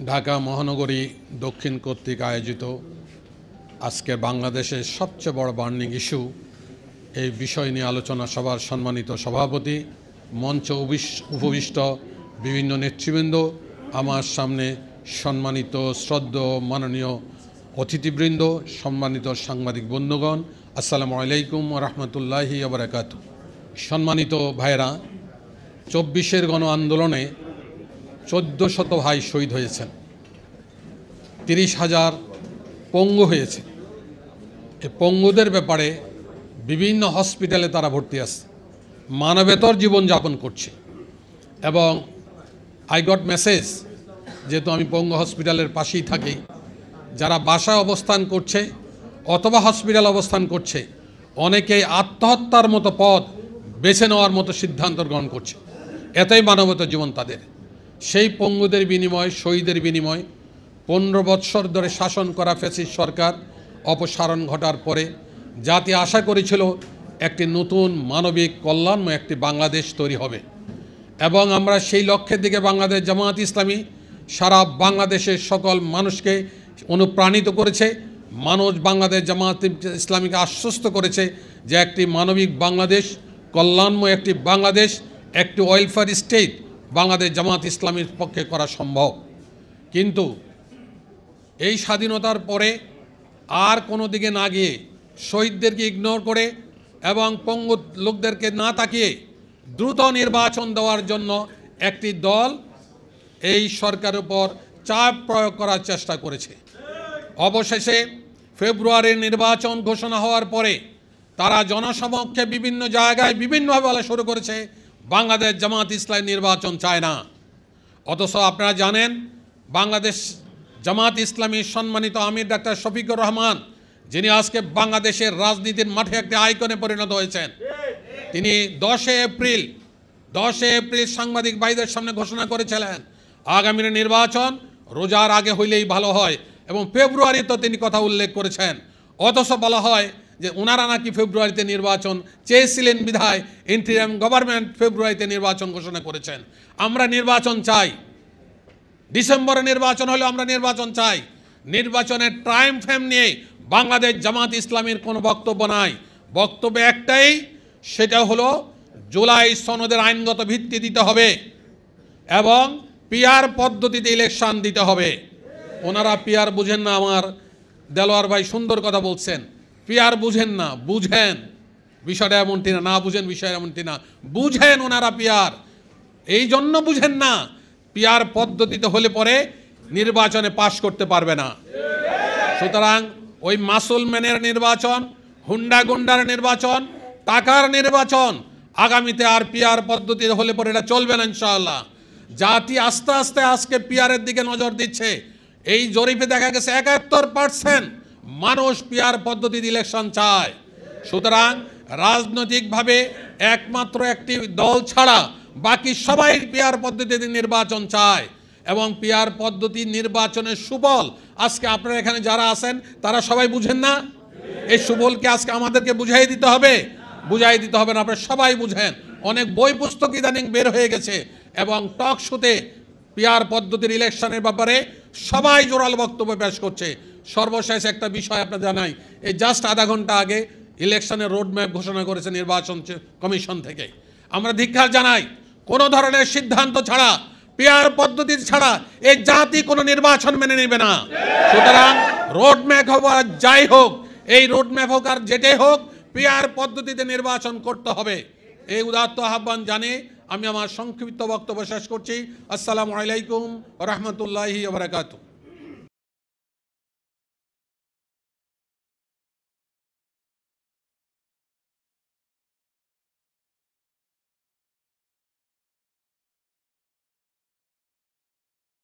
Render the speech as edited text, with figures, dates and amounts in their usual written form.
ঢাকা মহানগরী দক্ষিণ কর্তৃক আয়োজিত আজকে বাংলাদেশের সবচেয়ে বড় বার্নিং ইস্যু এই বিষয় নিয়ে আলোচনা সভার সম্মানিত সভাপতি, মঞ্চ উপবিষ্ট বিভিন্ন নেতৃবৃন্দ, আমার সামনে সম্মানিত শ্রদ্ধেয় মাননীয় অতিথিবৃন্দ, সম্মানিত সাংবাদিক বন্ধুগণ, আসসালামু আলাইকুম ওয়া রাহমাতুল্লাহি ওয়া বারাকাতুহু। সম্মানিত ভাইরা, ২৪-এর গণ আন্দোলনে ১৪শত ভাই শহীদ হয়েছেন, ৩০,০০০ পঙ্গু হয়েছে। এই পঙ্গুদের ব্যাপারে বিভিন্ন হসপিটালে তারা ভর্তি আছে, মানবেতর জীবনযাপন করছে। এবং আই গট মেসেজ, যেহেতু আমি পঙ্গু হসপিটালের পাশেই থাকি, যারা বাসায় অবস্থান করছে অথবা হসপিটাল অবস্থান করছে, অনেকেই আত্মহত্যার মতো পথ বেছে নেওয়ার মতো সিদ্ধান্ত গ্রহণ করছে। এতই মানবতার জীবন তাদের। সেই পঙ্গুদের বিনিময়, শহীদের বিনিময় ১৫ বৎসর ধরে শাসন করা ফ্যাসিস্ট সরকার অপসারণ ঘটার পরে জাতি আশা করেছিল একটি নতুন মানবিক কল্যাণময় একটি বাংলাদেশ তৈরি হবে। এবং আমরা সেই লক্ষ্যের দিকে বাংলাদেশ জামায়াত ইসলামী সারা বাংলাদেশের সকল মানুষকে অনুপ্রাণিত করেছে। মানুষ বাংলাদেশ জামায়াত ইসলামীকে আশ্বস্ত করেছে যে একটি মানবিক বাংলাদেশ, কল্যাণময় একটি বাংলাদেশ, একটি ওয়েলফেয়ার স্টেট বাংলাদেশ জামায়াত ইসলামীর পক্ষে করা সম্ভব। কিন্তু এই স্বাধীনতার পরে আর কোনো দিকে না গিয়ে, শহীদদেরকে ইগনোর করে এবং পঙ্গু লোকদেরকে না তাকিয়ে দ্রুত নির্বাচন দেওয়ার জন্য একটি দল এই সরকারের উপর চাপ প্রয়োগ করার চেষ্টা করেছে। অবশেষে ফেব্রুয়ারির নির্বাচন ঘোষণা হওয়ার পরে তারা জনসমক্ষে বিভিন্ন জায়গায় বিভিন্নভাবে বলা শুরু করেছে বাংলাদেশ জামায়াত ইসলামী নির্বাচন চায় না। অথচ আপনারা জানেন, বাংলাদেশ জামায়াত ইসলামীর সম্মানিত আমির ডাক্তার শফিকুর রহমান, যিনি আজকে বাংলাদেশের রাজনীতির মাঠে একটি আইকনে পরিণত হয়েছেন, তিনি 10 এপ্রিল সাংবাদিক ভাইদের সামনে ঘোষণা করেছিলেন আগামীর নির্বাচন রোজার আগে হইলেই ভালো হয়, এবং ফেব্রুয়ারিতে তিনি কথা উল্লেখ করেছেন। অথচ বলা হয় যে ওনারা নাকি ফেব্রুয়ারিতে নির্বাচন চেয়েছিলেন বিধায় ইন্টারিম গভর্নমেন্ট ফেব্রুয়ারিতে নির্বাচন ঘোষণা করেছেন। আমরা নির্বাচন চাই, ডিসেম্বরে নির্বাচন হলে আমরা নির্বাচন চাই। নির্বাচনের টাইম ফ্রেম নিয়ে বাংলাদেশ জামায়াত ইসলামীর কোনো বক্তব্য নাই। বক্তব্য একটাই, সেটা হলো জুলাই সনদের আইনগত ভিত্তি দিতে হবে এবং পিআর পদ্ধতিতে ইলেকশন দিতে হবে। ওনারা পিআর বুঝেন না। আমার দেলোয়ার ভাই সুন্দর কথা বলছেন, পিআর বুঝেন না। বুঝেন বিষয়টা এমনটি না, না বুঝেন বিষয় এমনটি না, বুঝেন ওনারা পিআর। এই জন্য বুঝেন না, পিআর পদ্ধতিতে হলে পরে নির্বাচনে পাশ করতে পারবে না। সুতরাং ওই মাসুলম্যানের নির্বাচন, হুন্ডা গুন্ডার নির্বাচন, টাকার নির্বাচন আগামীতে আর পিআর পদ্ধতিতে হলে পরে এটা চলবে না ইনশাআল্লাহ। জাতি আস্তে আস্তে আজকে পিআরের দিকে নজর দিচ্ছে। এই জরিপে দেখা গেছে ৭১% মানুষ পিআর পদ্ধতিতে ইলেকশন চায়। সুতরাং রাজনৈতিকভাবে একমাত্র একটি দল ছাড়া বাকি সবাই পিআর পদ্ধতিতে নির্বাচন চায় এবং পিআর পদ্ধতি নির্বাচনের সুফল আজকে আপনারা এখানে যারা আছেন তারা সবাই বুঝেন না। এই সুফলকে আজকে আমাদেরকে বুঝাই দিতে হবে। বুঝাই দিতে হবে না, আপনারা সবাই বুঝেন। অনেক বই পুস্তক ইদানিং বের হয়ে গেছে এবং টক শোতে পিআর পদ্ধতির ইলেকশনের ব্যাপারে সবাই জোরালো বক্তব্য পেশ করছে। সর্বশেষ একটা বিষয় আপনার জানাই, এই জাস্ট আধা ঘন্টা আগে ইলেকশনের রোডম্যাপ ঘোষণা করেছে নির্বাচন কমিশন থেকে। আমরা ধিক্কার জানাই, কোনো ধরনের সিদ্ধান্ত ছাড়া, পিআর পদ্ধতি ছাড়া এই জাতি কোনো নির্বাচন মেনে নেবে না। সুতরাং রোডম্যাপ হোক আর যাই হোক, এই রোডম্যাপ হোক আর যেটাই হোক, পিআর পদ্ধতিতে নির্বাচন করতে হবে। এই উদাত্ত আহ্বান জানিয়ে আমি আমার সংক্ষিপ্ত বক্তব্য শেষ করছি। আসসালামু আলাইকুম ওয়া রাহমাতুল্লাহি ওয়া বারাকাতুহু।